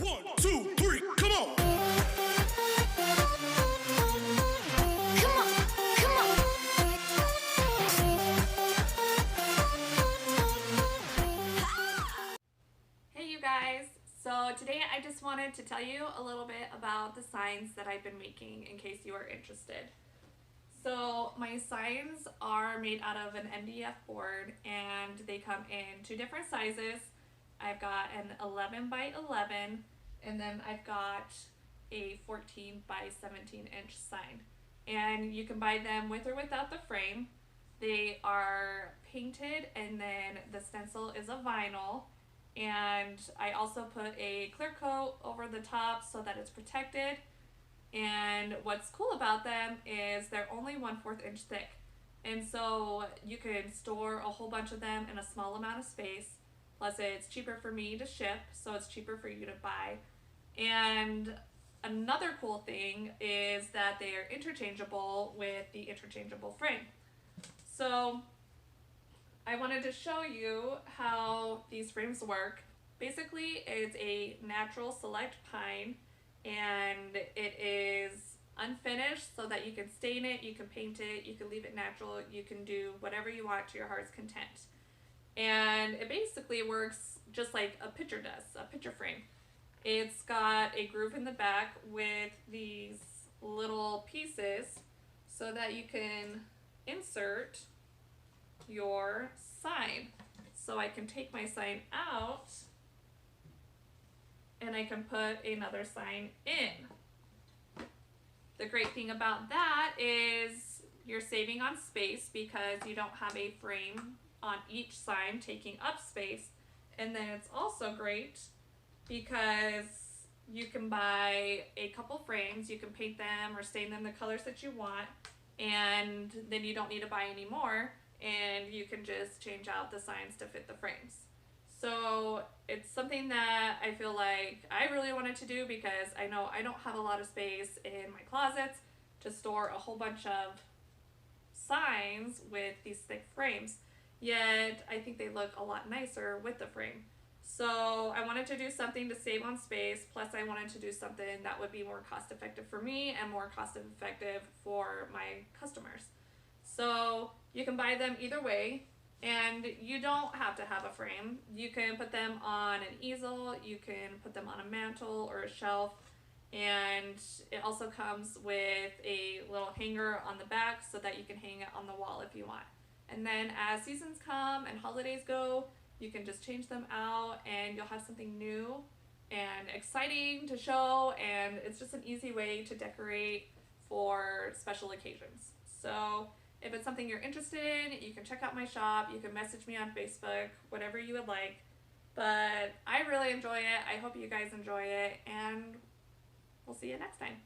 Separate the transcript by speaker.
Speaker 1: 1, 2, 3, come on!
Speaker 2: Come on, come on.
Speaker 3: Hey you guys! So today I just wanted to tell you a little bit about the signs that I've been making in case you are interested. So my signs are made out of an MDF board and they come in two different sizes. I've got an 11 by 11 and then I've got a 14 by 17 inch sign. And you can buy them with or without the frame. They are painted and then the stencil is a vinyl. And I also put a clear coat over the top so that it's protected. And what's cool about them is they're only 1/4 inch thick. And so you can store a whole bunch of them in a small amount of space. Plus it's cheaper for me to ship, so it's cheaper for you to buy. And another cool thing is that they are interchangeable with the interchangeable frame. So I wanted to show you how these frames work. Basically, it's a natural select pine and it is unfinished so that you can stain it, you can paint it, you can leave it natural, you can do whatever you want to your heart's content. And it basically works just like a picture does, a picture frame. It's got a groove in the back with these little pieces so that you can insert your sign. So I can take my sign out and I can put another sign in. The great thing about that is you're saving on space because you don't have a frame on each sign taking up space. And then it's also great because you can buy a couple frames, you can paint them or stain them the colors that you want, and then you don't need to buy any more, and you can just change out the signs to fit the frames. So it's something that I feel like I really wanted to do because I know I don't have a lot of space in my closets to store a whole bunch of signs with these thick frames, yet I think they look a lot nicer with the frame. So I wanted to do something to save on space, plus I wanted to do something that would be more cost effective for me and more cost effective for my customers. So you can buy them either way, and you don't have to have a frame. You can put them on an easel, you can put them on a mantle or a shelf, and it also comes with a little hanger on the back so that you can hang it on the wall if you want. And then as seasons come and holidays go, you can just change them out and you'll have something new and exciting to show, and it's just an easy way to decorate for special occasions. So if it's something you're interested in, you can check out my shop, you can message me on Facebook, whatever you would like. But I really enjoy it. I hope you guys enjoy it, and we'll see you next time.